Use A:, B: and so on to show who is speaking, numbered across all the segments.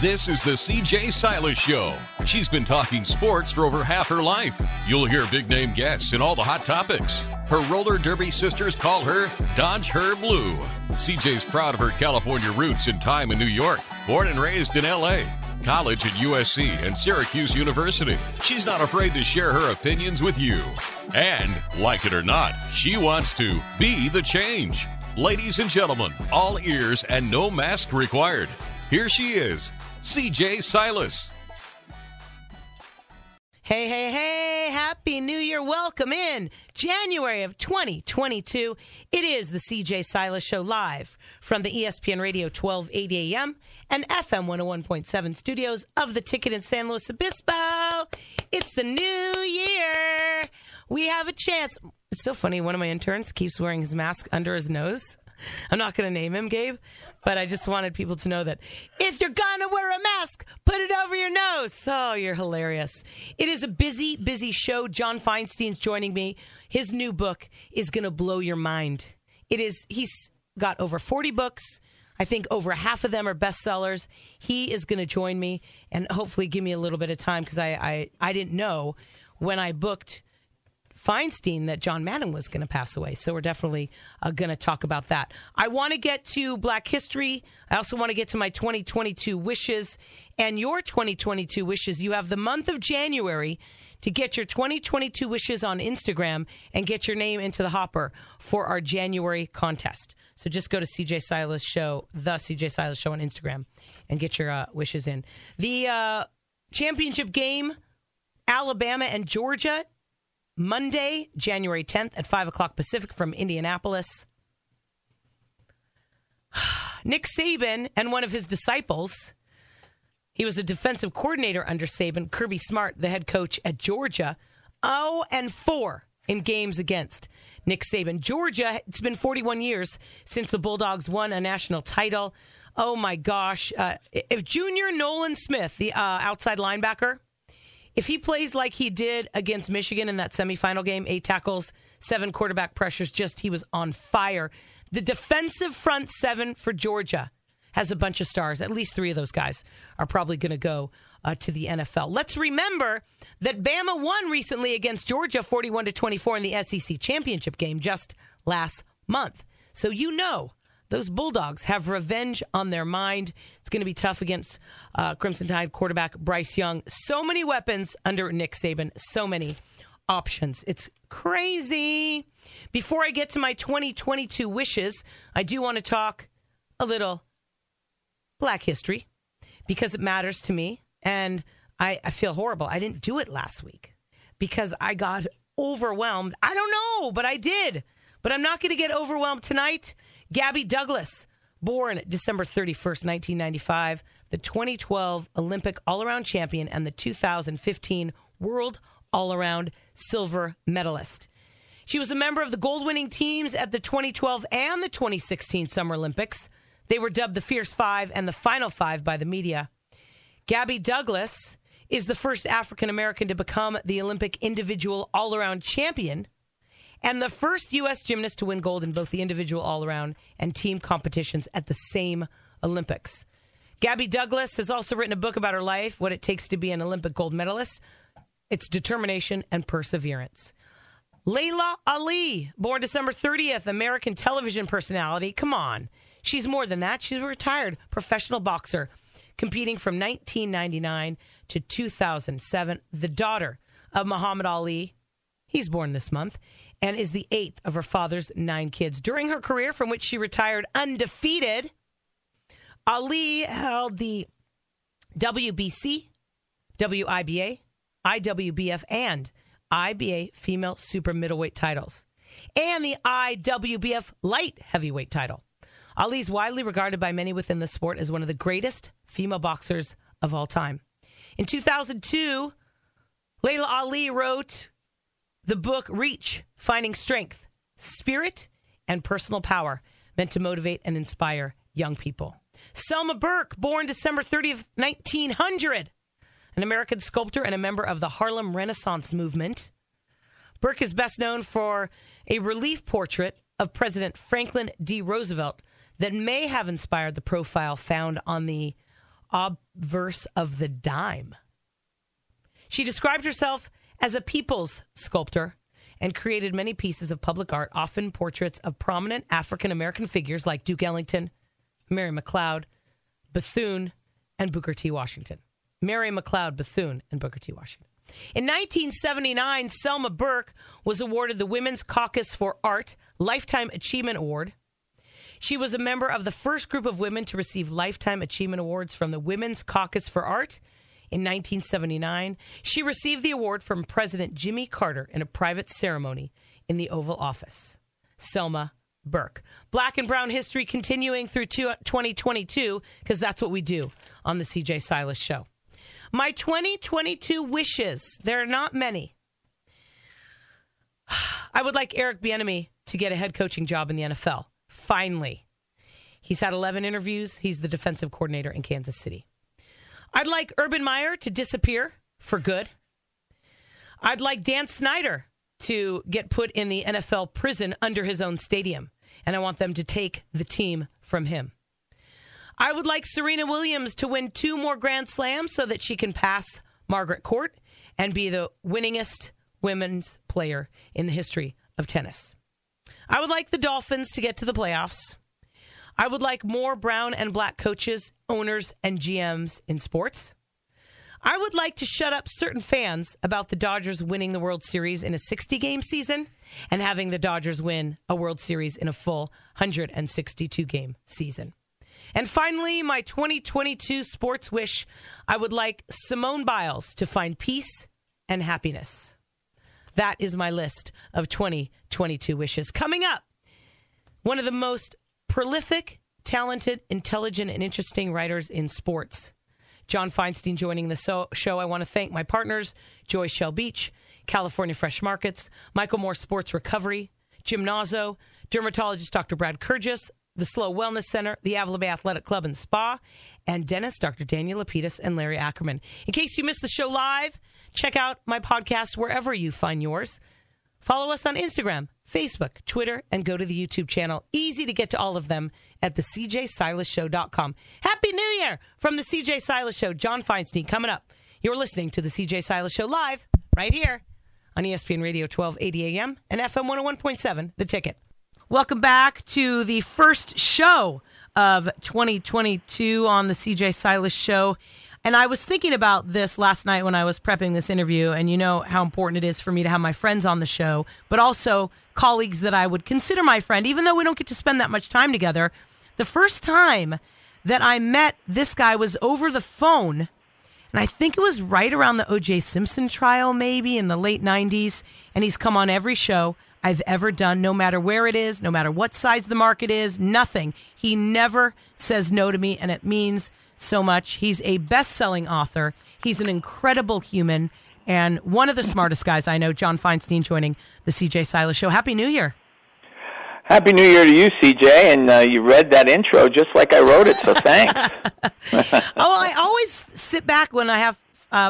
A: This is the CJ Silas Show. She's been talking sports for over half her life. You'll hear big-name guests and all the hot topics. Her roller derby sisters call her Dodge Her Blue. CJ's proud of her California roots and time in New York. Born and raised in L.A., college at USC and Syracuse University. She's not afraid to share her opinions with you. And, like it or not, she wants to be the change. Ladies and gentlemen, all ears and no mask required. Here she is, CJ Silas.
B: Hey, hey, hey, Happy New Year. Welcome in January of 2022. It is the CJ Silas Show live from the ESPN Radio 1280 AM and FM 101.7 studios of the Ticket in San Luis Obispo. It's the new year. We have a chance. It's so funny. One of my interns keeps wearing his mask under his nose. I'm not going to name him, Gabe, but I just wanted people to know that if you're going to wear a mask, put it over your nose. Oh, you're hilarious. It is a busy, busy show. John Feinstein's joining me. His new book is going to blow your mind. He's got over 40 books. I think over half of them are bestsellers. He is going to join me and hopefully give me a little bit of time because I didn't know when I booked Feinstein that John Madden was going to pass away. So we're definitely going to talk about that. I want to get to Black History. I also want to get to my 2022 wishes and your 2022 wishes. You have the month of January to get your 2022 wishes on Instagram and get your name into the hopper for our January contest. So just go to CJ Silas Show, the CJ Silas Show on Instagram and get your wishes in. The championship game, Alabama and Georgia, Monday, January 10th at 5 o'clock Pacific from Indianapolis. Nick Saban and one of his disciples, he was a defensive coordinator under Saban, Kirby Smart, the head coach at Georgia, 0-4 in games against Nick Saban. Georgia, it's been 41 years since the Bulldogs won a national title. Oh, my gosh. If Junior Nolan Smith, the outside linebacker, if he plays like he did against Michigan in that semifinal game, 8 tackles, 7 quarterback pressures, he was on fire. The defensive front 7 for Georgia has a bunch of stars. At least 3 of those guys are probably going to go to the NFL. Let's remember that Bama won recently against Georgia 41-24 in the SEC championship game just last month. So you know those Bulldogs have revenge on their mind. It's going to be tough against Crimson Tide quarterback Bryce Young. So many weapons under Nick Saban. So many options. It's crazy. Before I get to my 2022 wishes, I do want to talk a little Black history because it matters to me. And I feel horrible. I didn't do it last week because I got overwhelmed. I don't know, but I did. But I'm not going to get overwhelmed tonight. Gabby Douglas, born December 31st, 1995, the 2012 Olympic all-around champion and the 2015 World all-around silver medalist. She was a member of the gold-winning teams at the 2012 and the 2016 Summer Olympics. They were dubbed the Fierce Five and the Final Five by the media. Gabby Douglas is the first African-American to become the Olympic individual all-around champion and the first U.S. gymnast to win gold in both the individual all-around and team competitions at the same Olympics. Gabby Douglas has also written a book about her life, what it takes to be an Olympic gold medalist. It's determination and perseverance. Layla Ali, born December 30th, American television personality. Come on. She's more than that. She's a retired professional boxer, competing from 1999 to 2007. The daughter of Muhammad Ali. He's born this month and is the 8th of her father's 9 kids. During her career, from which she retired undefeated, Ali held the WBC, WIBA, IWBF, and IBA female super middleweight titles, and the IWBF light heavyweight title. Ali is widely regarded by many within the sport as one of the greatest female boxers of all time. In 2002, Layla Ali wrote the book Reach, Finding Strength, Spirit, and Personal Power, meant to motivate and inspire young people. Selma Burke, born December 30th, 1900, an American sculptor and a member of the Harlem Renaissance movement. Burke is best known for a relief portrait of President Franklin D. Roosevelt that may have inspired the profile found on the obverse of the dime. She described herself as a people's sculptor and created many pieces of public art, often portraits of prominent African-American figures like Duke Ellington, Mary McLeod, Bethune, and Booker T. Washington. Mary McLeod, Bethune, and Booker T. Washington. In 1979, Selma Burke was awarded the Women's Caucus for Art Lifetime Achievement Award. She was a member of the first group of women to receive Lifetime Achievement Awards from the Women's Caucus for Art. In 1979, she received the award from President Jimmy Carter in a private ceremony in the Oval Office. Selma Burke. Black and brown history continuing through 2022, because that's what we do on the CJ Silas Show. My 2022 wishes, there are not many. I would like Eric Bieniemy to get a head coaching job in the NFL. Finally. He's had 11 interviews. He's the defensive coordinator in Kansas City. I'd like Urban Meyer to disappear for good. I'd like Dan Snyder to get put in the NFL prison under his own stadium, and I want them to take the team from him. I would like Serena Williams to win 2 more Grand Slams so that she can pass Margaret Court and be the winningest women's player in the history of tennis. I would like the Dolphins to get to the playoffs. I would like more brown and black coaches, owners, and GMs in sports. I would like to shut up certain fans about the Dodgers winning the World Series in a 60-game season and having the Dodgers win a World Series in a full 162-game season. And finally, my 2022 sports wish, I would like Simone Biles to find peace and happiness. That is my list of 2022 wishes. Coming up, one of the most prolific, talented, intelligent, and interesting writers in sports, John Feinstein, joining the show. I want to thank my partners, Joy Shell Beach, California Fresh Markets, Michael Moore Sports Recovery, Jim Nazzo, dermatologist Dr. Brad Kurgis, the Slow Wellness Center, the Avila Bay Athletic Club and Spa, and dentist Dr. Daniel Lapidus and Larry Ackerman. In case you missed the show live, check out my podcast wherever you find yours. Follow us on Instagram, Facebook, Twitter, and go to the YouTube channel. Easy to get to all of them at thecjsilasshow.com. Happy New Year from the CJ Silas Show. John Feinstein coming up. You're listening to the CJ Silas Show live right here on ESPN Radio 1280 AM and FM 101.7, The Ticket. Welcome back to the first show of 2022 on the CJ Silas Show. And I was thinking about this last night when I was prepping this interview, and you know how important it is for me to have my friends on the show, but also colleagues that I would consider my friend, even though we don't get to spend that much time together. The first time that I met this guy was over the phone, and I think it was right around the O.J. Simpson trial, maybe in the late 90s, and he's come on every show I've ever done, no matter where it is, no matter what size the market is, nothing. He never says no to me, and it means so much. He's a best-selling author. He's an incredible human, and one of the smartest guys I know, John Feinstein, joining the CJ Silas Show. Happy New Year.
C: Happy New Year to you, CJ, and you read that intro just like I wrote it, so thanks.
B: I always sit back when I have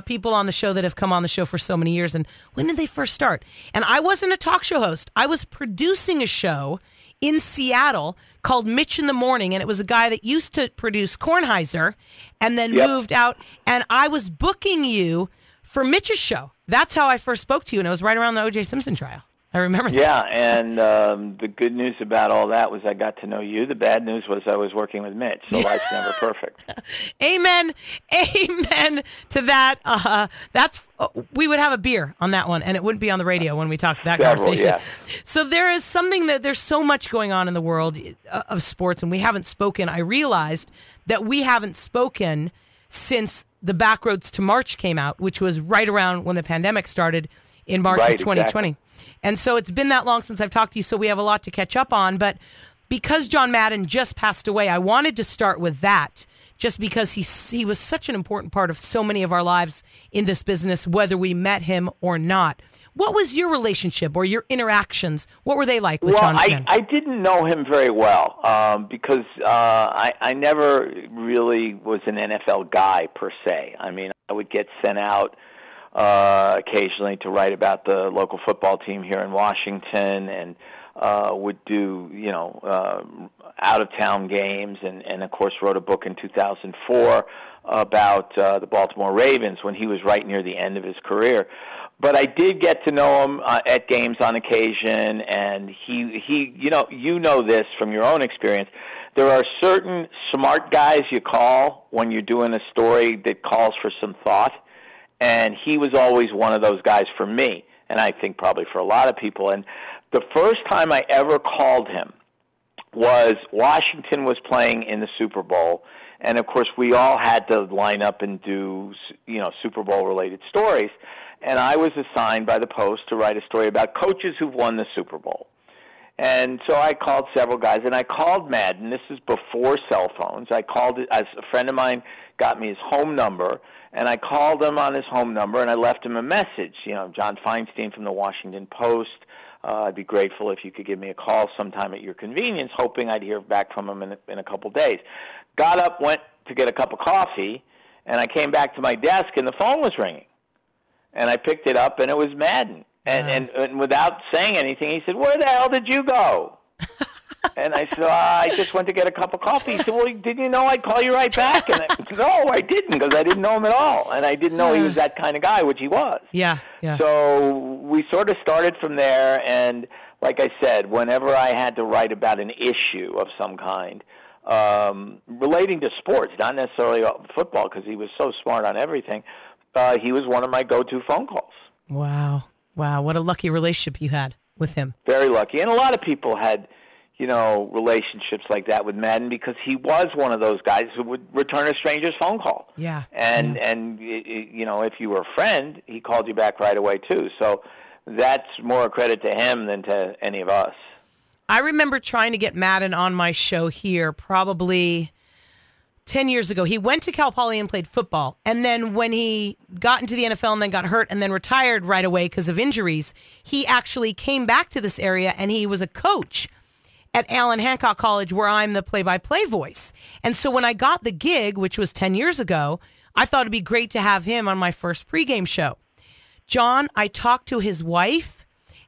B: people on the show that have come on the show for so many years, and when did they first start? And I wasn't a talk show host. I was producing a show in Seattle called Mitch in the Morning, and it was a guy that used to produce Kornheiser and then moved out, and I was booking you for Mitch's show. That's how I first spoke to you, and it was right around the O.J. Simpson trial. I remember that. Yeah,
C: and the good news about all that was I got to know you. The bad news was I was working with Mitch, so life's never perfect.
B: Amen. Amen to that. We would have a beer on that one, and it wouldn't be on the radio when we talked that conversation. Yeah. So there is something there's so much going on in the world of sports, and we haven't spoken. I realized that we haven't spoken since the Backroads to March came out, which was right around when the pandemic started in March of 2020. Exactly. And so it's been that long since I've talked to you, so we have a lot to catch up on. But because John Madden just passed away, I wanted to start with that, just because he was such an important part of so many of our lives in this business, whether we met him or not. What was your relationship or your interactions? What were they like with John Madden?
C: I didn't know him very well because I never really was an NFL guy per se. I mean, I would get sent out occasionally to write about the local football team here in Washington, and would do, out-of-town games, and of course wrote a book in 2004 about the Baltimore Ravens when he was right near the end of his career. But I did get to know him at games on occasion, and he you know this from your own experience. There are certain smart guys you call when you're doing a story that calls for some thought, and he was always one of those guys for me, and I think probably for a lot of people. And the first time I ever called him was Washington was playing in the Super Bowl, and of course we all had to line up and do Super Bowl-related stories. And I was assigned by the Post to write a story about coaches who've won the Super Bowl. And so I called several guys, and I called Madden. This is before cell phones. I called it, as a friend of mine got me his home number, and I called him on his home number, and I left him a message. John Feinstein from the Washington Post. I'd be grateful if you could give me a call sometime at your convenience, hoping I'd hear back from him in a couple days. Got up, went to get a cup of coffee, and I came back to my desk, and the phone was ringing. And I picked it up, and it was Madden. And without saying anything, he said, "Where the hell did you go?" And I said, "I just went to get a cup of coffee." He said, "Well, didn't you know I'd call you right back?" And I said, "No, I didn't, because I didn't know him at all. And I didn't know he was that kind of guy," which he was.
B: Yeah.
C: So we sort of started from there, and like I said, whenever I had to write about an issue of some kind, relating to sports, not necessarily football, because he was so smart on everything, he was one of my go-to phone calls.
B: Wow, what a lucky relationship you had with him.
C: Very lucky. And a lot of people had, relationships like that with Madden, because he was one of those guys who would return a stranger's phone call.
B: Yeah.
C: And if you were a friend, he called you back right away, too. So that's more a credit to him than to any of us.
B: I remember trying to get Madden on my show here probably 10 years ago. He went to Cal Poly and played football. And then when he got into the NFL and then got hurt and then retired right away because of injuries, he actually came back to this area, and he was a coach at Allen Hancock College, where I'm the play-by-play voice. And so when I got the gig, which was 10 years ago, I thought it'd be great to have him on my first pregame show. John, I talked to his wife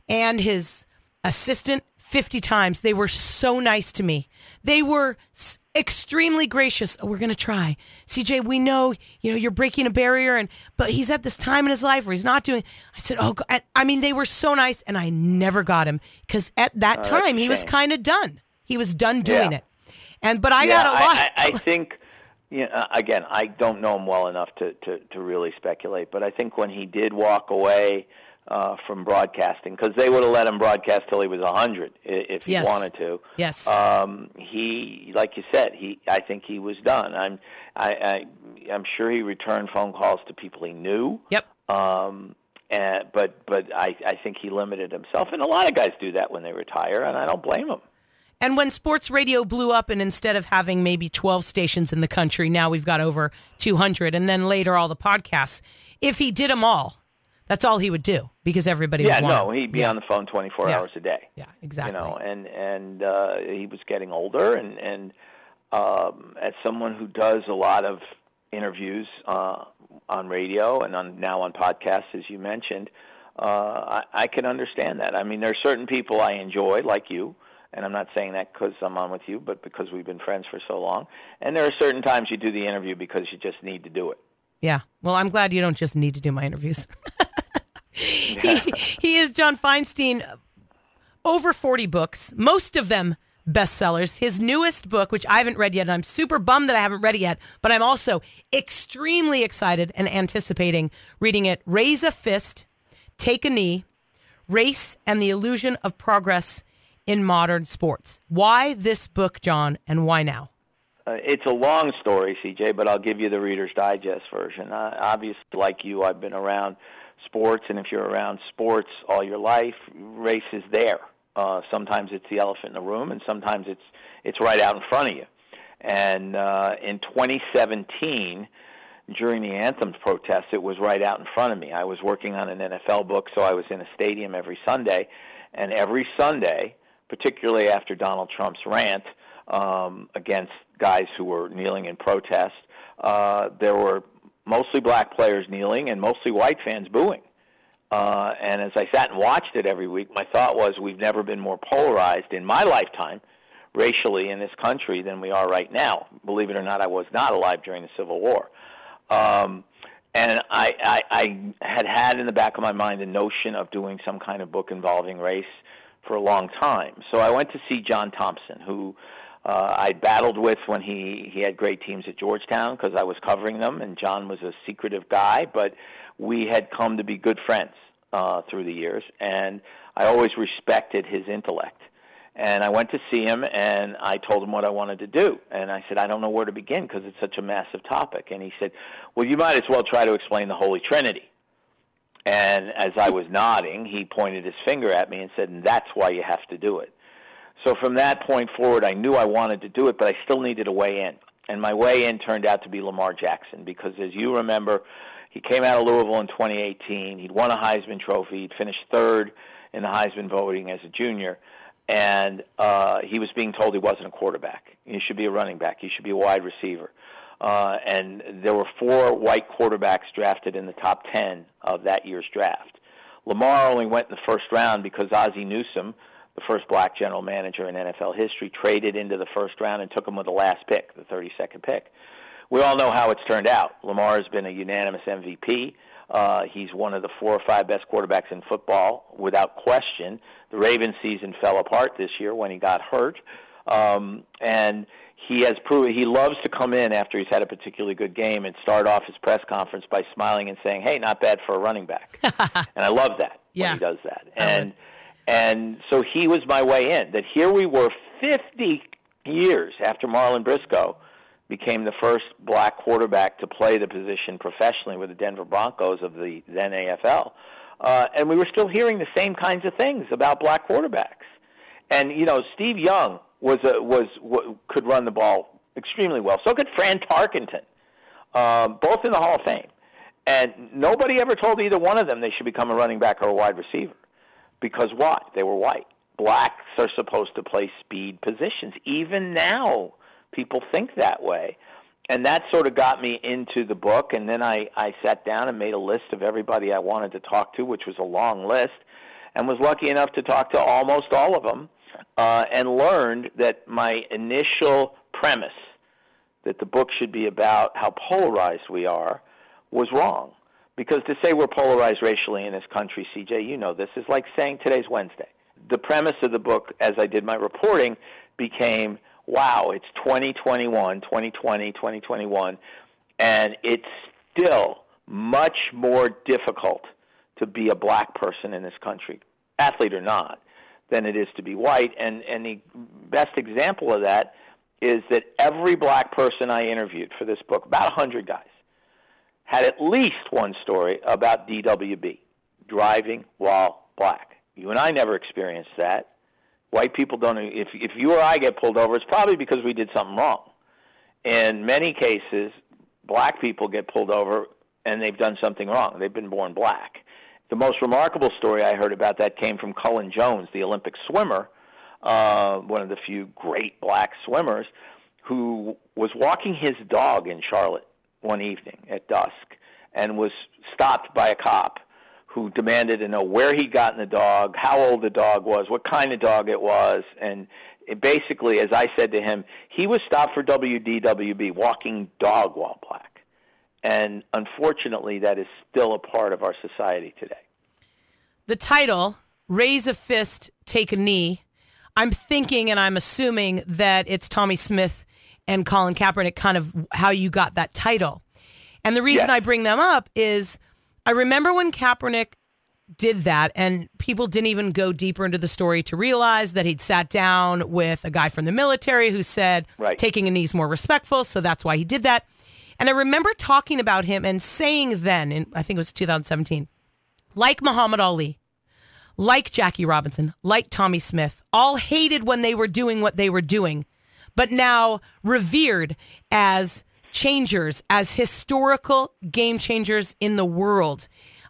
B: and his assistant 50 times. They were so nice to me. They were extremely gracious. "Oh, we're going to try. CJ, we know, you're breaking a barrier, but he's at this time in his life where he's not doing." I said, "Oh, God." I mean, they were so nice, and I never got him, because at that time he was kind of done. He was done doing it. But I got a lot.
C: I think, again, I don't know him well enough to really speculate, but I think when he did walk away from broadcasting, because they would have let him broadcast till he was 100 if he wanted to.
B: Yes.
C: He, like you said, I think he was done. I'm sure he returned phone calls to people he knew.
B: Yep.
C: But I think he limited himself, and a lot of guys do that when they retire, and I don't blame them.
B: And when sports radio blew up, and instead of having maybe 12 stations in the country, now we've got over 200, and then later all the podcasts, if he did them all, that's all he would do, because everybody would want him.
C: He'd be on the phone 24 hours a day.
B: Yeah, exactly.
C: And he was getting older, and as someone who does a lot of interviews on radio and now on podcasts, as you mentioned, I can understand that. I mean, there are certain people I enjoy, like you, and I'm not saying that because I'm on with you, but because we've been friends for so long. And there are certain times you do the interview because you just need to do it.
B: Yeah. Well, I'm glad you don't just need to do my interviews. He is John Feinstein. Over 40 books, most of them bestsellers. His newest book, which I haven't read yet, and I'm super bummed that I haven't read it yet, but I'm also extremely excited and anticipating reading it. Raise a Fist, Take a Knee, Race and the Illusion of Progress in Modern Sports. Why this book, John, and why now?
C: It's a long story, CJ, but I'll give you the Reader's Digest version. Obviously, like you, I've been around sports, and if you're around sports all your life, race is there. Sometimes it's the elephant in the room, and sometimes it's right out in front of you. And in 2017, during the Anthems protest, it was right out in front of me. I was working on an NFL book, so I was in a stadium every Sunday, and every Sunday, particularly after Donald Trump's rant against guys who were kneeling in protest, there were mostly black players kneeling and mostly white fans booing. And as I sat and watched it every week, my thought was we've never been more polarized in my lifetime racially in this country than we are right now. Believe it or not, I was not alive during the Civil War. And I had in the back of my mind the notion of doing some kind of book involving race for a long time. So I went to see John Thompson, who I battled with when he had great teams at Georgetown because I was covering them, and John was a secretive guy, but we had come to be good friends through the years, and I always respected his intellect. And I went to see him, and I told him what I wanted to do. And I said, I don't know where to begin because it's such a massive topic. And he said, well, you might as well try to explain the Holy Trinity. And as I was nodding, he pointed his finger at me and said, and that's why you have to do it. So from that point forward, I knew I wanted to do it, but I still needed a way in. And my way in turned out to be Lamar Jackson because, as you remember, he came out of Louisville in 2018. He'd won a Heisman Trophy. He'd finished third in the Heisman voting as a junior. And he was being told he wasn't a quarterback. He should be a running back. He should be a wide receiver. And there were 4 white quarterbacks drafted in the top 10 of that year's draft. Lamar only went in the first round because Ozzie Newsome, the first black general manager in NFL history, traded into the first round and took him with the last pick, the 32nd pick. We all know how it's turned out. Lamar has been a unanimous MVP. He's one of the 4 or 5 best quarterbacks in football, without question. The Ravens season fell apart this year when he got hurt. And he has proven he loves to come in after he's had a particularly good game and start off his press conference by smiling and saying, hey, not bad for a running back. And I love that when he does that. And so he was my way in, that here we were 50 years after Marlon Briscoe became the first black quarterback to play the position professionally with the Denver Broncos of the then AFL. And we were still hearing the same kinds of things about black quarterbacks. And, you know, Steve Young could run the ball extremely well. So could Fran Tarkenton, both in the Hall of Fame. And nobody ever told either one of them they should become a running back or a wide receiver. Because why? They were white. Blacks are supposed to play speed positions. Even now, people think that way. And that sort of got me into the book, and then I sat down and made a list of everybody I wanted to talk to, which was a long list, and was lucky enough to talk to almost all of them, and learned that my initial premise, that the book should be about how polarized we are, was wrong. Because to say we're polarized racially in this country, CJ, you know this, is like saying today's Wednesday. The premise of the book, as I did my reporting, became, wow, it's 2021, 2020, 2021, and it's still much more difficult to be a black person in this country, athlete or not, than it is to be white. And the best example of that is that every black person I interviewed for this book, about 100 guys, had at least one story about DWB, driving while black. You and I never experienced that. White people don't. If you or I get pulled over, it's probably because we did something wrong. In many cases, black people get pulled over and they've done something wrong. They've been born black. The most remarkable story I heard about that came from Cullen Jones, the Olympic swimmer, one of the few great black swimmers, who was walking his dog in Charlotte one evening at dusk and was stopped by a cop who demanded to know where he'd gotten the dog, how old the dog was, what kind of dog it was. And it basically, as I said to him, he was stopped for WDWB, walking dog while black. And unfortunately, that is still a part of our society today.
B: The title, Raise a Fist, Take a Knee, I'm thinking and I'm assuming that it's Tommy Smith and Colin Kaepernick, kind of how you got that title. And the reason I bring them up is I remember when Kaepernick did that, and people didn't even go deeper into the story to realize that he'd sat down with a guy from the military who said taking a knee is more respectful, so that's why he did that. And I remember talking about him and saying then, in, I think it was 2017, like Muhammad Ali, like Jackie Robinson, like Tommy Smith, all hated when they were doing what they were doing, but now revered as changers, as historical game changers in the world.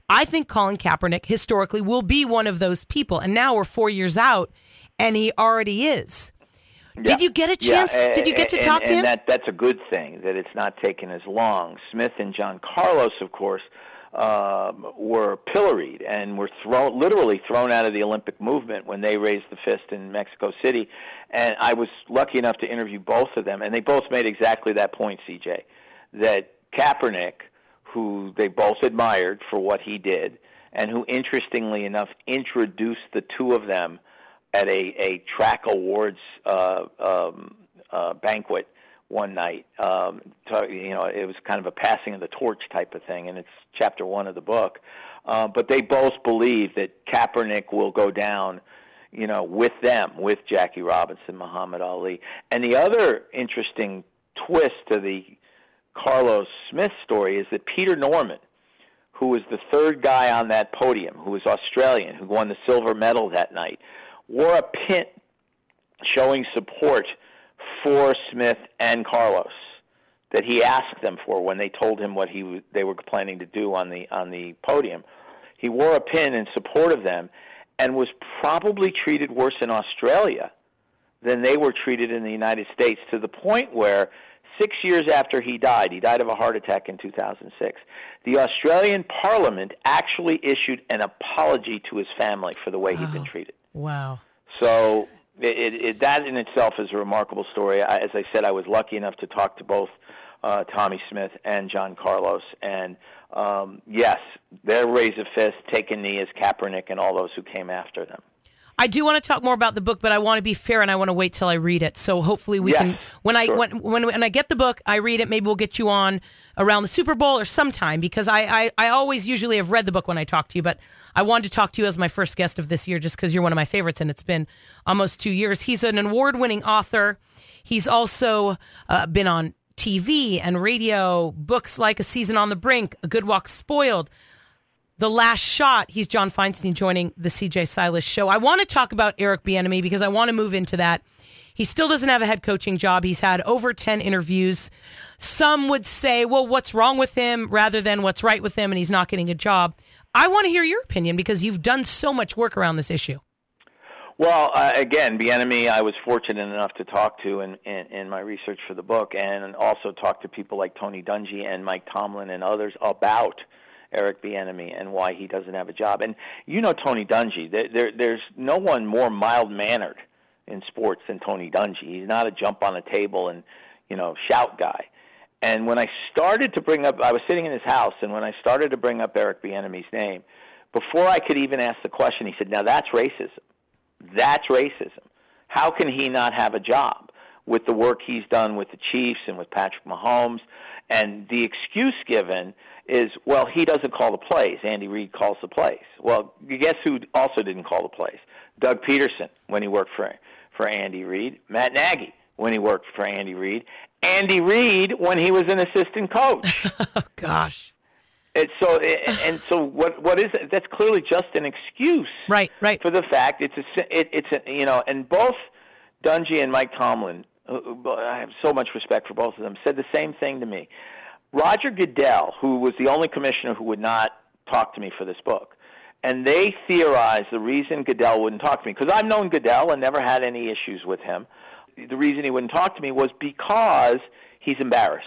B: I think Colin Kaepernick historically will be one of those people. And now we're 4 years out, and he already is. Yeah. Did you get a chance? Did you get to talk to him?
C: And that's a good thing, that it's not taken as long. Smith and John Carlos, of course, were pilloried and were literally thrown out of the Olympic movement when they raised the fist in Mexico City. And I was lucky enough to interview both of them, and they both made exactly that point, CJ, that Kaepernick, who they both admired for what he did, and who, interestingly enough, introduced the two of them at a track awards banquet one night. It was kind of a passing of the torch type of thing, and it's chapter 1 of the book. But they both believe that Kaepernick will go down, with them, with Jackie Robinson, Muhammad Ali. And the other interesting twist to the Carlos Smith story is that Peter Norman, who was the third guy on that podium, who was Australian, who won the silver medal that night, wore a pin showing support for Smith and Carlos that he asked them for when they told him what they were planning to do on the podium. He wore a pin in support of them and was probably treated worse in Australia than they were treated in the United States, to the point where 6 years after he died of a heart attack in 2006, the Australian Parliament actually issued an apology to his family for the way he'd been treated.
B: Wow.
C: So that in itself is a remarkable story. As I said, I was lucky enough to talk to both Tommy Smith and John Carlos. And, yes, their raise a fist, take a knee as Kaepernick and all those who came after them.
B: I do want to talk more about the book, but I want to be fair and I want to wait till I read it. So hopefully we can, when I get the book, I read it, maybe we'll get you on around the Super Bowl or sometime, because I always usually have read the book when I talk to you, but I wanted to talk to you as my first guest of this year just because you're one of my favorites, and it's been almost 2 years. He's an award-winning author. He's also been on TV and radio, books like A Season on the Brink, A Good Walk Spoiled, The Last Shot. He's John Feinstein joining the CJ Silas Show. I want to talk about Eric Bieniemy because I want to move into that. He still doesn't have a head coaching job. He's had over 10 interviews. Some would say, well, what's wrong with him rather than what's right with him, and he's not getting a job. I want to hear your opinion because you've done so much work around this issue.
C: Well, again, Bieniemy, I was fortunate enough to talk to in my research for the book, and also talk to people like Tony Dungy and Mike Tomlin and others about Eric Bieniemy and why he doesn't have a job. And Tony Dungy, there's no one more mild-mannered in sports than Tony Dungy. He's not a jump on a table and, shout guy. And when I started to bring up, I was sitting in his house, and when I started to bring up Eric Bieniemy's name, before I could even ask the question, he said, now that's racism. That's racism. How can he not have a job with the work he's done with the Chiefs and with Patrick Mahomes? And the excuse given is, well, he doesn't call the plays. Andy Reid calls the plays. Well, guess who also didn't call the plays? Doug Peterson, when he worked for Andy Reid. Matt Nagy, when he worked for Andy Reid. Andy Reid, when he was an assistant coach.
B: Oh, gosh.
C: So what is it? That's clearly just an excuse,
B: right,
C: for the fact and both Dungy and Mike Tomlin, I have so much respect for both of them, said the same thing to me. Roger Goodell, who was the only commissioner who would not talk to me for this book, and they theorized the reason Goodell wouldn't talk to me, because I've known Goodell and never had any issues with him. The reason he wouldn't talk to me was because he's embarrassed,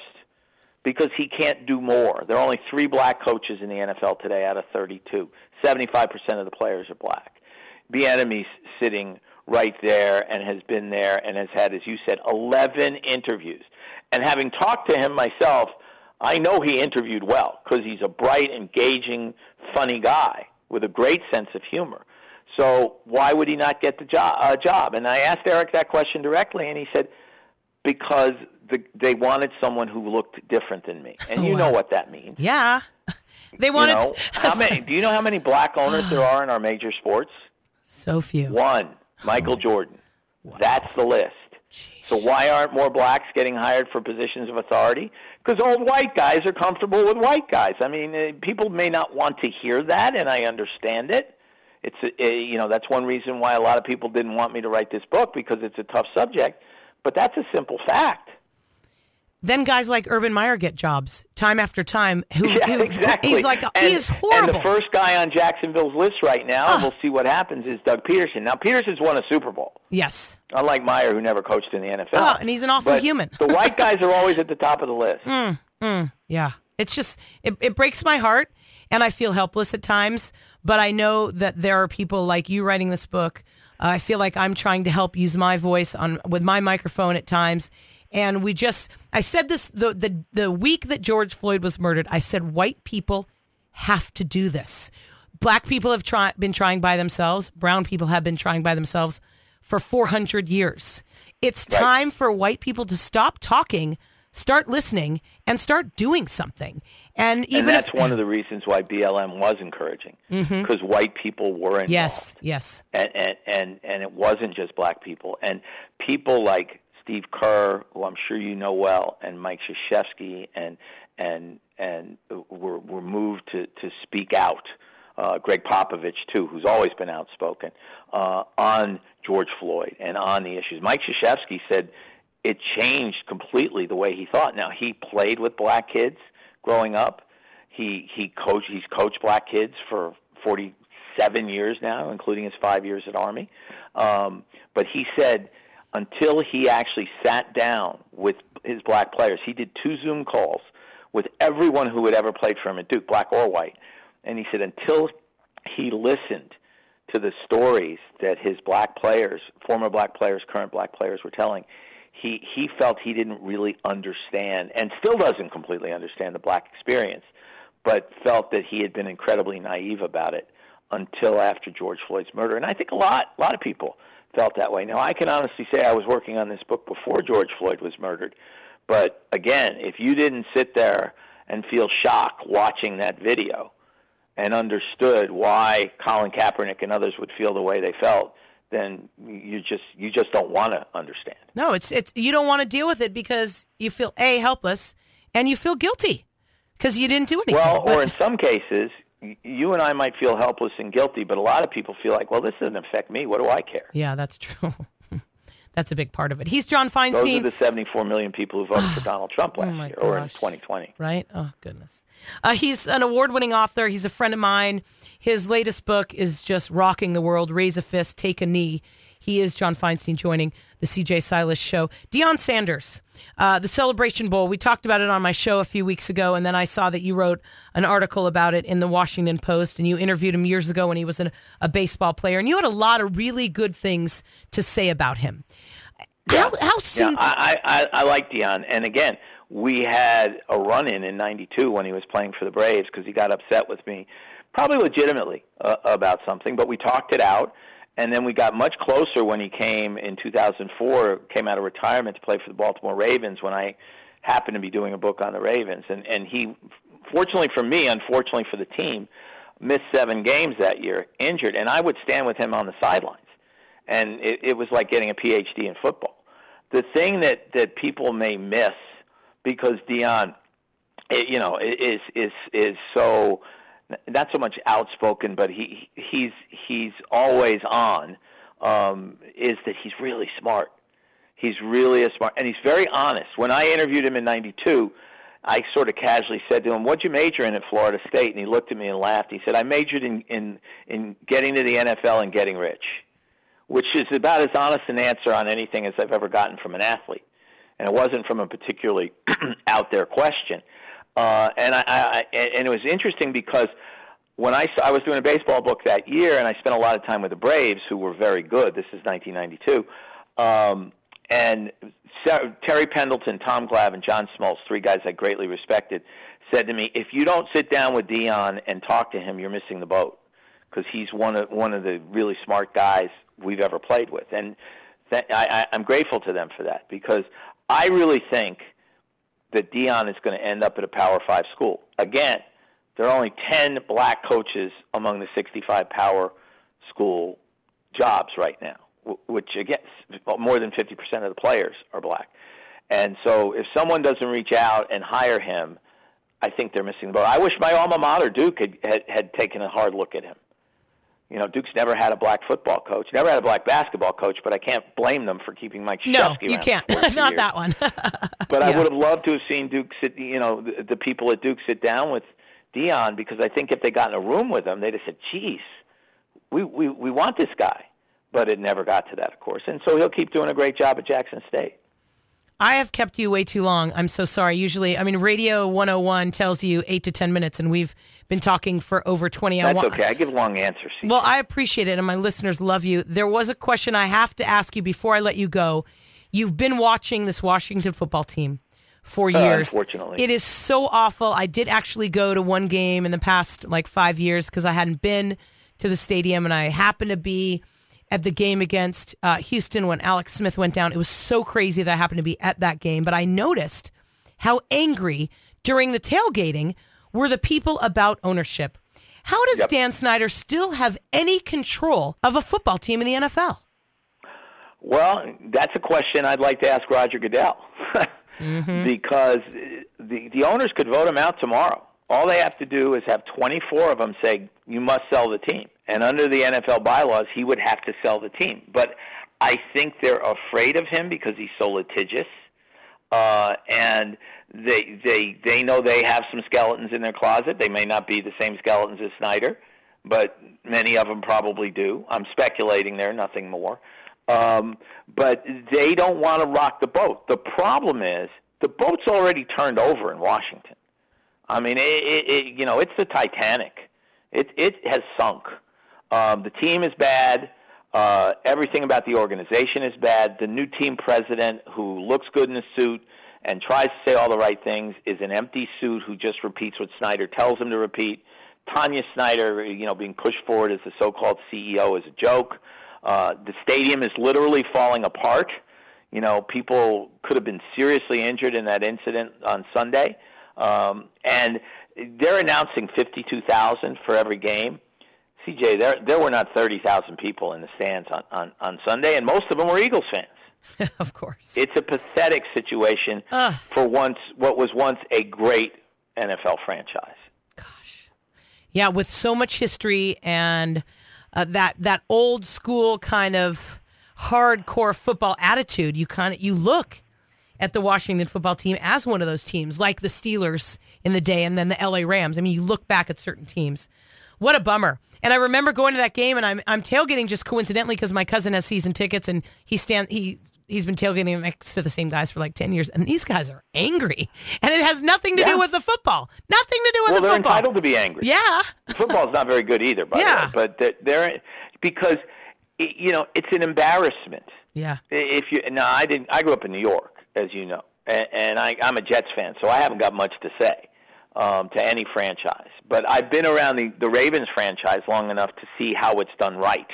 C: because he can't do more. There are only 3 black coaches in the NFL today out of 32. 75% of the players are black. Bieniemy's sitting right there and has been there and has had, as you said, 11 interviews. And having talked to him myself, I know he interviewed well because he's a bright, engaging, funny guy with a great sense of humor. So why would he not get the job? And I asked Eric that question directly, and he said, because they wanted someone who looked different than me. And you know what that means.
B: Yeah. They wanted
C: do you know how many black owners there are in our major sports?
B: So few.
C: 1, Michael Jordan.
B: Wow.
C: That's the list.
B: Jeez.
C: So why aren't more blacks getting hired for positions of authority? Because old white guys are comfortable with white guys. I mean, people may not want to hear that, and I understand it. That's one reason why a lot of people didn't want me to write this book, because it's a tough subject. But that's a simple fact.
B: Then guys like Urban Meyer get jobs time after time.
C: Exactly.
B: He is horrible.
C: And the first guy on Jacksonville's list right now, we'll see what happens, is Doug Peterson. Now, Peterson's won a Super Bowl.
B: Yes.
C: Unlike Meyer, who never coached in the NFL.
B: Oh, and he's an awful human.
C: The white guys are always at the top of the list.
B: Yeah. It's just, it breaks my heart. and I feel helpless at times, but I know that there are people like you writing this book. I feel like I'm trying to help use my voice with my microphone at times. And I said this the week that George Floyd was murdered. I said, white people have to do this. Black people have been trying by themselves. Brown people have been trying by themselves for 400 years. It's time for white people to stop talking, start listening, and start doing something. And
C: that's one of the reasons why BLM was encouraging, because white people were involved.
B: Yes.
C: And it wasn't just black people. And people like Steve Kerr, who I'm sure you know well, and Mike Krzyzewski, and were moved to speak out. Greg Popovich, too, who's always been outspoken on George Floyd and on the issues. Mike Krzyzewski said it changed completely the way he thought. Now, he played with black kids growing up. He's coached black kids for 47 years now, including his 5 years at Army. But he said until he actually sat down with his black players, he did 2 Zoom calls with everyone who had ever played for him at Duke, black or white. And he said until he listened to the stories that his black players, former black players, current black players were telling, he felt he didn't really understand, and still doesn't completely understand, the black experience, but felt that he had been incredibly naive about it until after George Floyd's murder. And I think a lot of people felt that way. Now, I can honestly say I was working on this book before George Floyd was murdered. But again, if you didn't sit there and feel shock watching that video and understood why Colin Kaepernick and others would feel the way they felt, then you just don't want to understand.
B: No, it's you don't want to deal with it because you feel helpless, and you feel guilty because you didn't do anything.
C: Well, or in some cases, you and I might feel helpless and guilty, but a lot of people feel like, well, this doesn't affect me. What do I care?
B: Yeah, that's true. That's a big part of it. He's John Feinstein.
C: Those are the 74 million people who voted for Donald Trump last year, or in 2020.
B: Right? Oh, goodness. He's an award-winning author. He's a friend of mine. His latest book is just rocking the world. Raise a Fist, Take a Knee. He is John Feinstein, joining the CJ Silas Show. Dion Sanders, the Celebration Bowl. We talked about it on my show a few weeks ago, and then I saw that you wrote an article about it in the Washington Post, and you interviewed him years ago when he was a baseball player, and you had a lot of really good things to say about him.
C: Yeah.
B: How soon?
C: Yeah, I like Dion. And again, we had a run-in in '92 when he was playing for the Braves because he got upset with me, probably legitimately, about something, but we talked it out. And then we got much closer when he came in 2004, came out of retirement to play for the Baltimore Ravens when I happened to be doing a book on the Ravens. And he, fortunately for me, unfortunately for the team, missed 7 games that year, injured. And I would stand with him on the sidelines. And it was like getting a PhD in football. The thing that people may miss, because Dion, is so not so much outspoken, but he's always on, is that he's really smart. He's really smart, and he's very honest. When I interviewed him in '92, I sort of casually said to him, "What'd you major in at Florida State?" And he looked at me and laughed. He said, "I majored in getting to the NFL and getting rich," which is about as honest an answer on anything as I've ever gotten from an athlete. And it wasn't from a particularly out there question. And it was interesting because when I was doing a baseball book that year, and I spent a lot of time with the Braves, who were very good. This is 1992. And Terry Pendleton, Tom Glavine, John Smoltz, 3 guys I greatly respected, said to me, "If you don't sit down with Dion and talk to him, you're missing the boat, because he's one of the really smart guys we've ever played with." And I'm grateful to them for that, because I really think that Dion is going to end up at a Power 5 school. Again, there are only 10 black coaches among the 65 Power School jobs right now, which, again, more than 50% of the players are black. And so if someone doesn't reach out and hire him, I think they're missing the boat. I wish my alma mater, Duke, had taken a hard look at him. You know, Duke's never had a black football coach, never had a black basketball coach, but I can't blame them for keeping Mike Krzyzewski around.
B: No, you can't. Not that one.
C: But I would have loved to have seen Duke sit, the people at Duke sit down with Dion, because I think if they got in a room with him, they'd have said, "Geez, we want this guy." But it never got to that, of course. And so he'll keep doing a great job at Jackson State.
B: I have kept you way too long. I'm so sorry. Usually, Radio 101 tells you 8 to 10 minutes, and we've been talking for over 20 hours.
C: That's okay. I give long answers. CJ.
B: Well, I appreciate it, and my listeners love you. There was a question I have to ask you before I let you go. You've been watching this Washington football team for years.
C: Unfortunately.
B: It is so awful. I did actually go to one game in the past 5 years because I hadn't been to the stadium, and I happened to be at the game against Houston when Alex Smith went down. It was so crazy that I happened to be at that game, but I noticed how angry during the tailgating were the people about ownership. How does Dan Snyder still have any control of a football team in the NFL?
C: Well, that's a question I'd like to ask Roger Goodell because the owners could vote him out tomorrow. All they have to do is have 24 of them say, you must sell the team. And under the NFL bylaws, he would have to sell the team. But I think they're afraid of him because he's so litigious. And they know they have some skeletons in their closet. They may not be the same skeletons as Snyder, but many of them probably do. I'm speculating there, nothing more. But they don't want to rock the boat. The problem is the boat's already turned over in Washington. It's the Titanic. It has sunk. The team is bad. Everything about the organization is bad. The new team president, who looks good in a suit and tries to say all the right things, is an empty suit who just repeats what Snyder tells him to repeat. Tanya Snyder, being pushed forward as the so-called CEO is a joke. The stadium is literally falling apart. People could have been seriously injured in that incident on Sunday. And they're announcing 52,000 for every game. CJ, there were not 30,000 people in the stands on Sunday, and most of them were Eagles fans.
B: Of course.
C: It's a pathetic situation for what was once a great NFL franchise.
B: Gosh. Yeah, with so much history and that old school kind of hardcore football attitude, you look at the Washington football team as one of those teams, like the Steelers in the day and then the LA Rams. You look back at certain teams. What a bummer. And I remember going to that game, and I'm tailgating just coincidentally because my cousin has season tickets, and he's been tailgating next to the same guys for 10 years, and these guys are angry. And it has nothing to do with the football. Nothing to do with the football. Well, they're
C: entitled to be angry.
B: Yeah.
C: Football's not very good either, by the way. But they're because, it's an embarrassment.
B: Yeah.
C: I grew up in New York, as you know, and I'm a Jets fan, so I haven't got much to say to any franchise. But I've been around the Ravens franchise long enough to see how it's done right.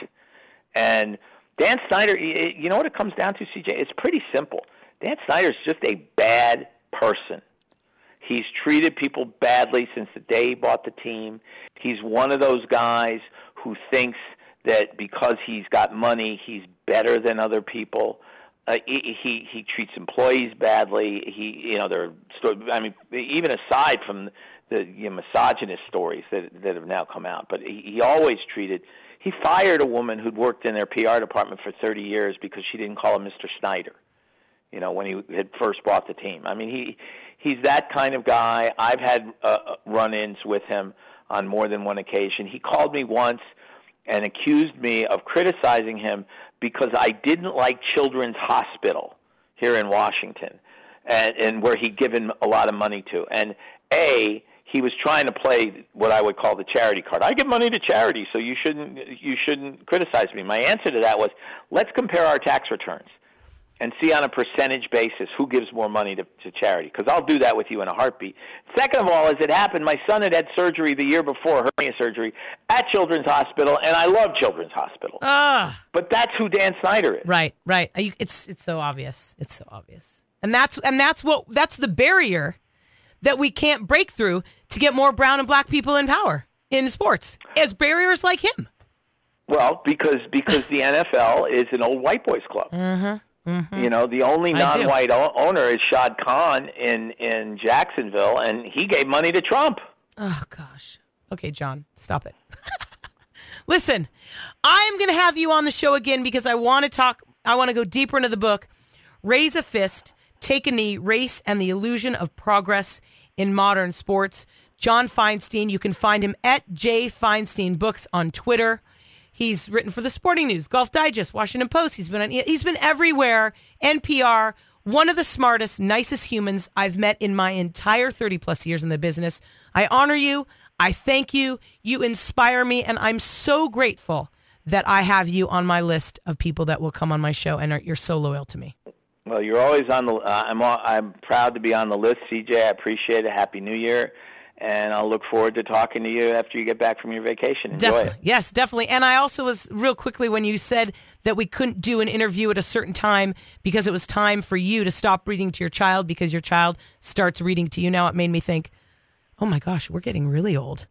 C: And Dan Snyder, you know what it comes down to, CJ? It's pretty simple. Dan Snyder's just a bad person. He's treated people badly since the day he bought the team. He's one of those guys who thinks that because he's got money, he's better than other people. He treats employees badly. Even aside from the misogynist stories that have now come out, but he always treated. He fired a woman who'd worked in their PR department for 30 years because she didn't call him Mr. Snyder. When he had first bought the team. He's that kind of guy. I've had run-ins with him on more than one occasion. He called me once and accused me of criticizing him because I didn't like Children's Hospital here in Washington, and where he'd given a lot of money to. And he was trying to play what I would call the charity card. I give money to charity, so you shouldn't criticize me. My answer to that was, let's compare our tax returns and see on a percentage basis who gives more money to charity, because I'll do that with you in a heartbeat. Second of all, as it happened, my son had surgery the year before, hernia surgery, at Children's Hospital, and I love Children's Hospital. But that's who Dan Snyder is.
B: Right. It's so obvious. It's so obvious. And that's the barrier that we can't break through to get more brown and black people in power in sports, as barriers like him.
C: Well, because the NFL is an old white boys club. Mm-hmm. Mm-hmm. The only non-white owner is Shad Khan in Jacksonville, and he gave money to Trump.
B: Oh, gosh. Okay, John, stop it. Listen, I'm going to have you on the show again because I want to go deeper into the book, Raise a Fist, Take a Knee, Race and the Illusion of Progress in Modern Sports. John Feinstein, you can find him at J Feinstein Books on Twitter. He's written for the Sporting News, Golf Digest, Washington Post. He's been everywhere. NPR, one of the smartest, nicest humans I've met in my entire 30-plus years in the business. I honor you. I thank you. You inspire me, and I'm so grateful that I have you on my list of people that will come on my show, and you're so loyal to me.
C: Well, you're always on the. I'm proud to be on the list, CJ. I appreciate it. Happy New Year, and I'll look forward to talking to you after you get back from your vacation. Enjoy it.
B: Yes, definitely. And I also was real quickly when you said that we couldn't do an interview at a certain time because it was time for you to stop reading to your child because your child starts reading to you now. It made me think, oh my gosh, we're getting really old.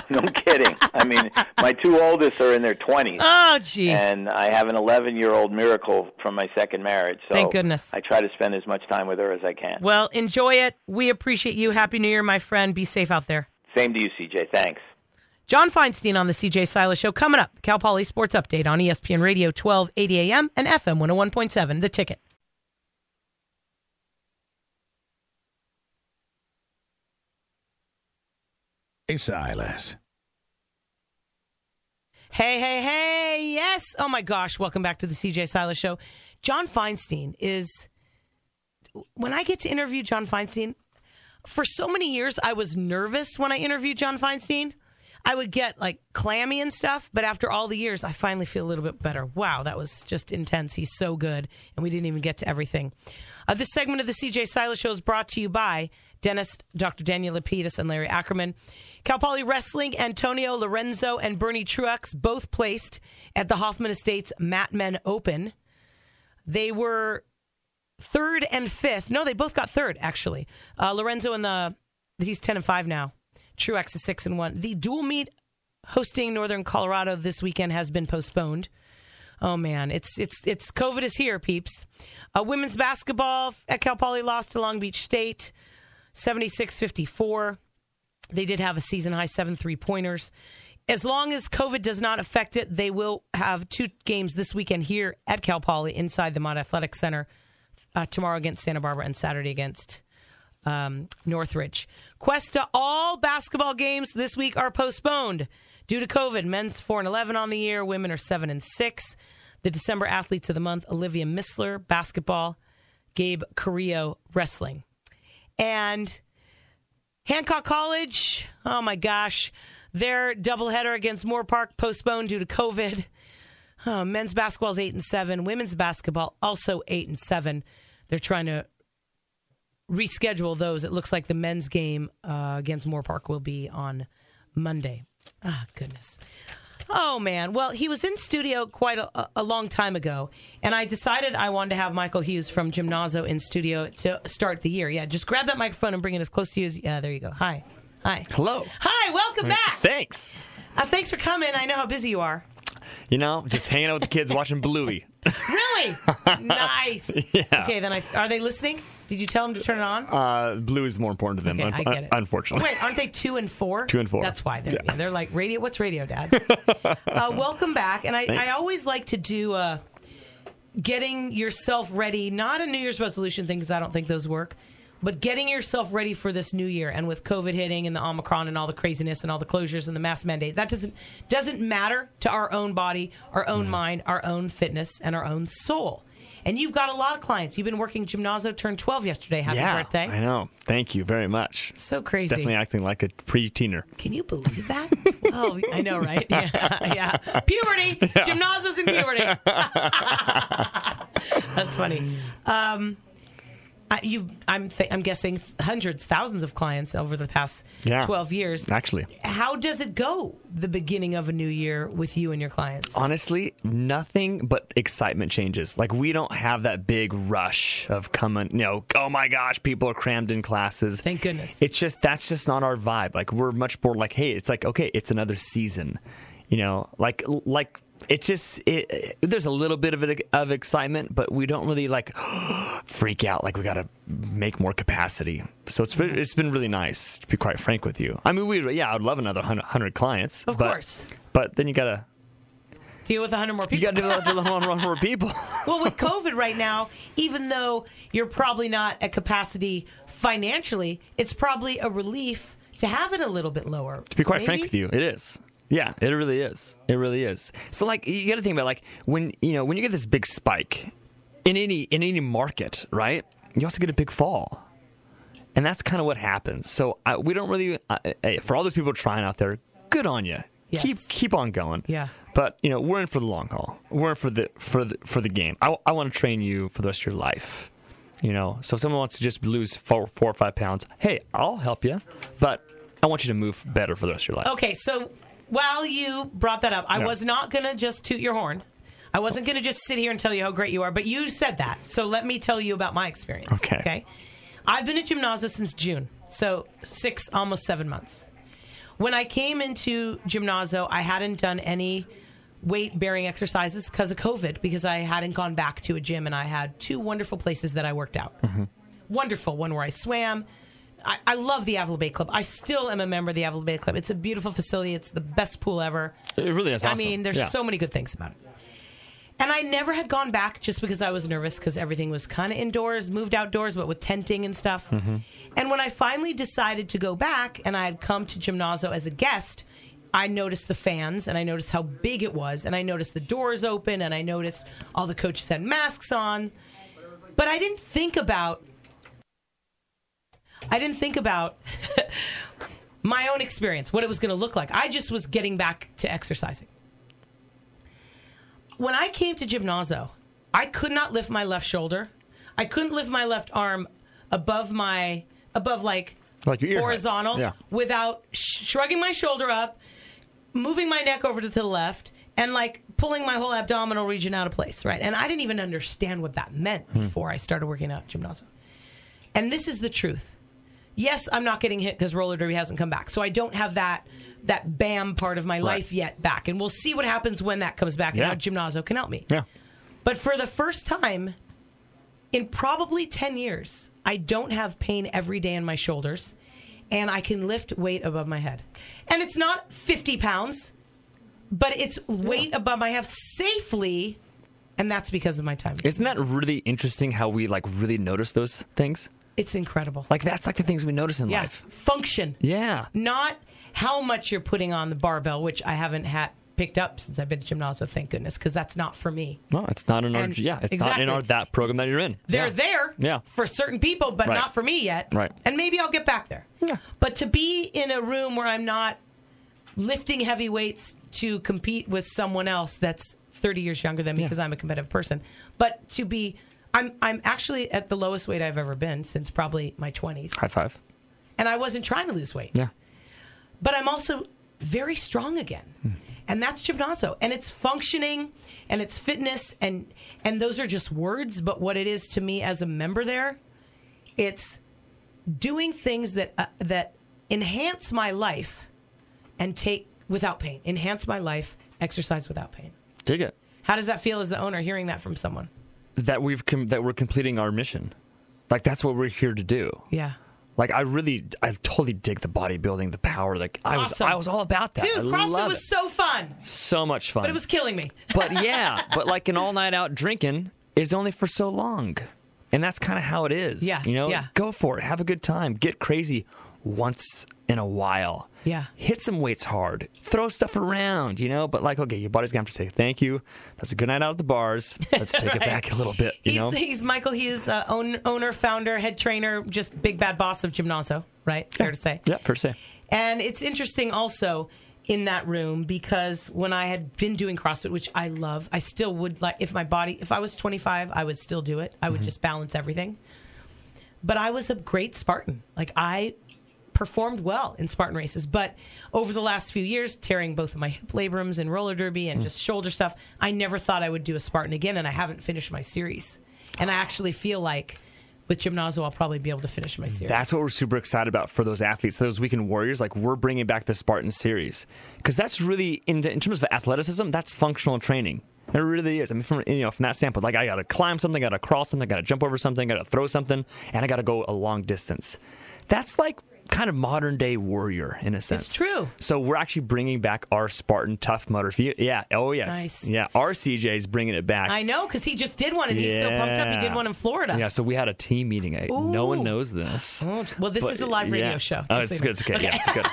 C: No kidding. I mean, my two oldest are in their 20s.
B: Oh, gee.
C: And I have an 11-year-old miracle from my second marriage. So
B: thank goodness.
C: I try to spend as much time with her as I can.
B: Well, enjoy it. We appreciate you. Happy New Year, my friend. Be safe out there.
C: Same to you, CJ. Thanks.
B: John Feinstein on the CJ Silas Show. Coming up, Cal Poly Sports Update on ESPN Radio 1280 AM and FM 101.7. The Ticket.
A: Silas.
B: Hey, yes. Oh my gosh, welcome back to the CJ Silas Show. John Feinstein is, when I get to interview John Feinstein, for so many years I was nervous when I interviewed John Feinstein. I would get like clammy and stuff, but after all the years, I finally feel a little bit better. Wow, that was just intense. He's so good, and we didn't even get to everything. This segment of the CJ Silas Show is brought to you by dentist Dr. Daniel Lapidus and Larry Ackerman. Cal Poly Wrestling, Antonio Lorenzo and Bernie Truex both placed at the Hoffman Estates Mat Men Open. They were third and fifth. No, they both got third, actually. Lorenzo he's 10-5 now. Truex is 6-1. The dual meet hosting Northern Colorado this weekend has been postponed. Oh man, it's COVID is here, peeps. Women's basketball at Cal Poly lost to Long Beach State, 76-54. They did have a season-high 7 3-pointers. As long as COVID does not affect it, they will have 2 games this weekend here at Cal Poly inside the Mott Athletic Center, tomorrow against Santa Barbara and Saturday against Northridge. Cuesta, all basketball games this week are postponed due to COVID. Men's 4-11 on the year. Women are 7-6. The December athletes of the month, Olivia Missler, basketball, Gabe Carrillo, wrestling. And Hancock College, oh my gosh, their doubleheader against Moore Park postponed due to COVID. Men's basketball is 8-7. Women's basketball also 8-7. They're trying to reschedule those. It looks like the men's game against Moore Park will be on Monday. Ah, goodness. Oh, man. Well, he was in studio quite a long time ago, and I decided I wanted to have Michael Hughes from Gymnazo in studio to start the year. Yeah, just grab that microphone and bring it as close to you as... Yeah, there you go. Hi.
D: Hello.
B: Hi, welcome back.
D: Thanks.
B: Thanks for coming. I know how busy you are.
D: You know, just hanging out with the kids watching Bluey.
B: Really? Nice.
D: Yeah.
B: Okay, then are they listening? Did you tell them to turn it on?
D: Blue is more important to them,
B: okay, I get it.
D: Unfortunately.
B: Wait, aren't they 2 and 4?
D: 2 and 4.
B: That's why. They're like, radio? What's radio, Dad? Welcome back. And I always like to do getting yourself ready, not a New Year's resolution thing because I don't think those work, but getting yourself ready for this new year. And with COVID hitting and the Omicron and all the craziness and all the closures and the mask mandate, that doesn't matter to our own body, our own mind, our own fitness, and our own soul. And you've got a lot of clients. You've been working Gymnazo, turned 12 yesterday. Happy birthday.
D: I know. Thank you very much.
B: So crazy.
D: Definitely acting like a pre-teener.
B: Can you believe that? Well, I know, right? Yeah. Puberty. Yeah. Gymnazo's in puberty. That's funny. I'm guessing hundreds, thousands of clients over the past 12 years.
D: Actually.
B: How does it go, the beginning of a new year with you and your clients?
D: Honestly, nothing but excitement changes. Like, we don't have that big rush of coming, oh my gosh, people are crammed in classes.
B: Thank goodness.
D: That's just not our vibe. Like, we're much more like, hey, it's like, okay, it's another season. Like it's just there's a little bit of excitement, but we don't really freak out like we got to make more capacity. So it's been really nice, to be quite frank with you. I mean, I'd love another 100 clients,
B: of course.
D: But then you got to
B: deal with 100 more people.
D: You got to deal with 100 more people.
B: Well, with COVID right now, even though you're probably not at capacity financially, it's probably a relief to have it a little bit lower.
D: To be quite frank with you, it is. Yeah, it really is. It really is. So, you got to think about, when you get this big spike, in any market, right? You also get a big fall. And that's kind of what happens. So we don't really, for all those people trying out there, good on you.
B: Yes.
D: Keep on going.
B: Yeah.
D: But we're in for the long haul. We're in for the game. I want to train you for the rest of your life. So if someone wants to just lose 4 or 5 pounds, hey, I'll help you. But I want you to move better for the rest of your life.
B: Okay, so while you brought that up, I was not going to just toot your horn. I wasn't going to just sit here and tell you how great you are, but you said that. So let me tell you about my experience. Okay? I've been at Gymnazo since June, so 6, almost 7 months. When I came into Gymnazo, I hadn't done any weight-bearing exercises because of COVID, because I hadn't gone back to a gym, and I had 2 wonderful places that I worked out. Mm-hmm. Wonderful. One where I swam. I love the Avila Bay Club. I still am a member of the Avila Bay Club. It's a beautiful facility. It's the best pool ever.
D: It really is awesome.
B: I mean, there's so many good things about it. And I never had gone back just because I was nervous, because everything was kind of indoors, moved outdoors, but with tenting and stuff. Mm-hmm. And when I finally decided to go back, and I had come to Gymnazo as a guest, I noticed the fans, and I noticed how big it was, and I noticed the doors open, and I noticed all the coaches had masks on. But I didn't think about my own experience, what it was going to look like. I just was getting back to exercising. When I came to Gymnazo, I could not lift my left shoulder. I couldn't lift my left arm above like your ear horizontal without shrugging my shoulder up, moving my neck over to the left, and like pulling my whole abdominal region out of place, right? And I didn't even understand what that meant before I started working out at Gymnazo. And this is the truth. Yes, I'm not getting hit because roller derby hasn't come back. So I don't have that BAM part of my life yet back. And we'll see what happens when that comes back and how Gymnazo can help me. Yeah. But for the first time in probably 10 years, I don't have pain every day in my shoulders, and I can lift weight above my head. And it's not 50 pounds, but it's weight above my head safely, and that's because of my time.
D: Isn't that really interesting how we really notice those things?
B: It's incredible.
D: That's like the things we notice in life.
B: Function.
D: Yeah.
B: Not how much you're putting on the barbell, which I haven't picked up since I've been to Gymnazo, thank goodness, because that's not for me.
D: No, it's not in our not in that program that you're in.
B: They're there for certain people, but not for me yet.
D: Right.
B: And maybe I'll get back there. Yeah. But to be in a room where I'm not lifting heavy weights to compete with someone else that's 30 years younger than me, because I'm a competitive person, but to be... I'm actually at the lowest weight I've ever been since probably my 20s.
D: High five.
B: And I wasn't trying to lose weight. Yeah. But I'm also very strong again. And that's Gymnazo. And it's functioning, and it's fitness, and those are just words, but what it is to me as a member there, it's doing things that enhance my life and take without pain. Enhance my life, exercise without pain.
D: Dig it.
B: How does that feel as the owner, hearing that from someone?
D: That we're completing our mission. That's what we're here to do.
B: Yeah.
D: I totally dig the bodybuilding, the power. I was all about that.
B: Dude, CrossFit was so fun.
D: So much fun.
B: But it was killing me.
D: But an all night out drinking is only for so long. And that's kind of how it is.
B: Yeah.
D: Go for it. Have a good time. Get crazy once in a while.
B: Yeah.
D: Hit some weights hard. Throw stuff around, But okay, your body's going to have to say, thank you. That's a good night out at the bars. Let's take it back a little bit,
B: He's Michael Hughes, owner, founder, head trainer, just big bad boss of Gymnazo, right? Fair to say.
D: Yeah, fair to say.
B: And it's interesting also in that room, because when I had been doing CrossFit, which I love, I still would if I was 25, I would still do it. I would just balance everything. But I was a great Spartan. I performed well in Spartan races, but over the last few years, tearing both of my hip labrums and roller derby and just shoulder stuff, I never thought I would do a Spartan again, and I haven't finished my series. And I actually feel like with Gymnazo, I'll probably be able to finish my series.
D: That's what we're super excited about for those athletes, those weekend warriors. We're bringing back the Spartan series, because that's really, in terms of athleticism, that's functional training. It really is. I mean, from that standpoint, I got to climb something, I got to crawl something, I got to jump over something, I got to throw something, and I got to go a long distance. That's kind of modern day warrior in a sense.
B: It's true.
D: So we're actually bringing back our Spartan Tough Mudder. Yeah. Oh yes.
B: Nice.
D: Yeah. Our CJ's bringing it back.
B: I know, because he just did one, and he's so pumped up. He did one in Florida.
D: Yeah. So we had a team meeting. No one knows this.
B: Well, this is a live radio show.
D: Oh, it's good. It's okay. Okay. Yeah, it's good.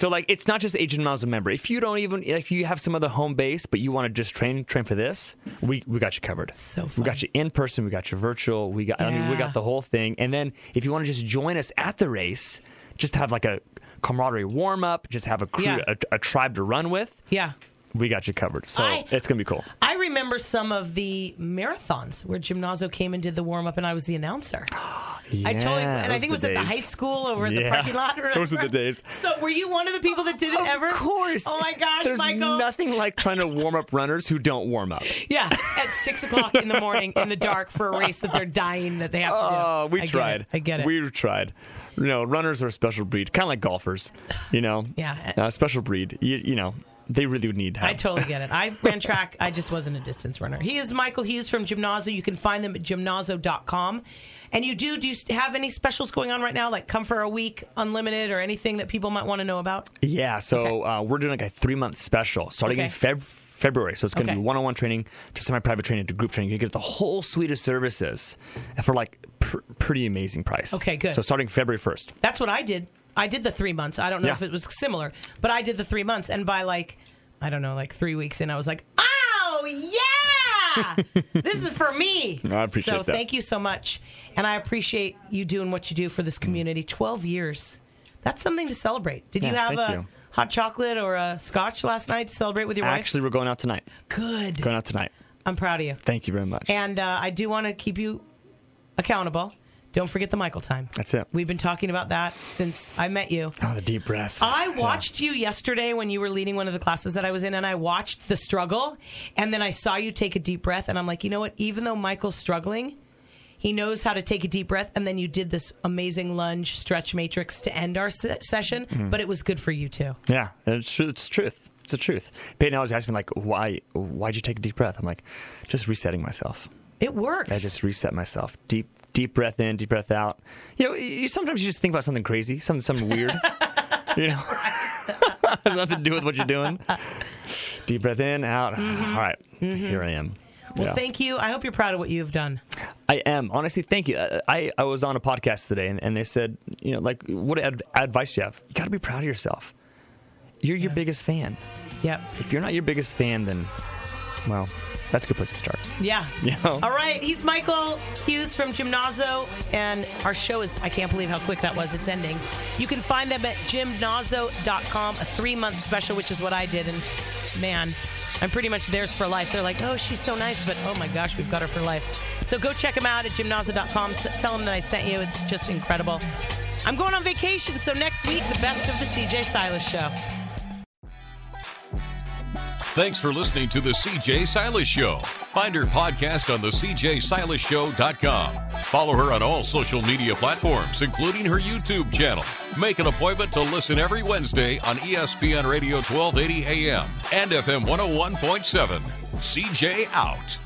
D: So like, it's not just a Gymnazo member. If you have some other home base, but you want to just train for this, we got you covered.
B: So fun.
D: We got you in person. We got you virtual. We got the whole thing. And then if you want to just join us at the race, just have like a camaraderie warm up, just have a crew, a tribe to run with.
B: Yeah.
D: We got you covered. So it's going to be cool.
B: I remember some of the marathons where Gymnazo came and did the warm up, and I was the announcer.
D: Yeah,
B: I think it was at the high school over in the parking lot. Remember?
D: Those are the days.
B: So were you one of the people that did it ever?
D: Of course.
B: Oh my gosh,
D: There's
B: Michael.
D: nothing like trying to warm up runners who don't warm up.
B: Yeah, at 6 o'clock in the morning in the dark for a race that they're dying that they have to do.
D: Oh, we tried.
B: I get it.
D: We tried. Runners are a special breed, kind of like golfers.
B: Yeah.
D: Special breed. They really would need help.
B: I totally get it. I ran track. I just wasn't a distance runner. He is Michael Hughes from Gymnazo. You can find them at gymnazo.com. And you have any specials going on right now, like Come for a Week, Unlimited, or anything that people might want to know about?
D: Yeah, so we're doing like a 3-month special starting in February. So it's going to be one-on-one training to semi-private training to group training. You get the whole suite of services for like pretty amazing price. Okay, good. So starting February 1st.
B: That's what I did. I did the 3 months. I don't know if it was similar, but I did the 3 months. And by 3 weeks in, I was like, oh, yeah! This is for me.
D: I appreciate that.
B: So thank you so much. And I appreciate you doing what you do for this community. 12 years. That's something to celebrate. Did you have a hot chocolate or a scotch last night to celebrate with your wife?
D: Actually, we're going out tonight.
B: Good.
D: Going out tonight.
B: I'm proud of you.
D: Thank you very much.
B: And I do want to keep you accountable. Don't forget the Michael time.
D: That's it.
B: We've been talking about that since I met you.
D: Oh, the deep breath.
B: I watched you yesterday when you were leading one of the classes that I was in, and I watched the struggle, and then I saw you take a deep breath, and I'm like, you know what? Even though Michael's struggling, he knows how to take a deep breath, and then you did this amazing lunge stretch matrix to end our session, but it was good for you, too.
D: Yeah, it's truth. It's the truth. Peyton always asks me, like, why'd you take a deep breath? I'm like, just resetting myself.
B: It works.
D: I just reset myself. Deep breath in, deep breath out. Sometimes you just think about something crazy, something weird. Has nothing to do with what you're doing. Deep breath in, out. All right, here I am.
B: Well, thank you. I hope you're proud of what you've done.
D: I am. Honestly, thank you. I was on a podcast today, and they said, what advice do you have? You got to be proud of yourself. You're your biggest fan.
B: Yep.
D: If you're not your biggest fan, then, well, that's a good place to start.
B: Yeah. All right. He's Michael Hughes from Gymnazo, and our show is, I can't believe how quick that was. It's ending. You can find them at gymnazo.com, a 3-month special, which is what I did. And, man, I'm pretty much theirs for life. They're like, oh, she's so nice, but oh, my gosh, we've got her for life. So go check them out at gymnazo.com. Tell them that I sent you. It's just incredible. I'm going on vacation, so next week, the best of the CJ Silas Show.
A: Thanks for listening to the CJ Silas Show. Find her podcast on the CJSilasShow.com. Follow her on all social media platforms, including her YouTube channel. Make an appointment to listen every Wednesday on ESPN Radio 1280 AM and FM 101.7. CJ out.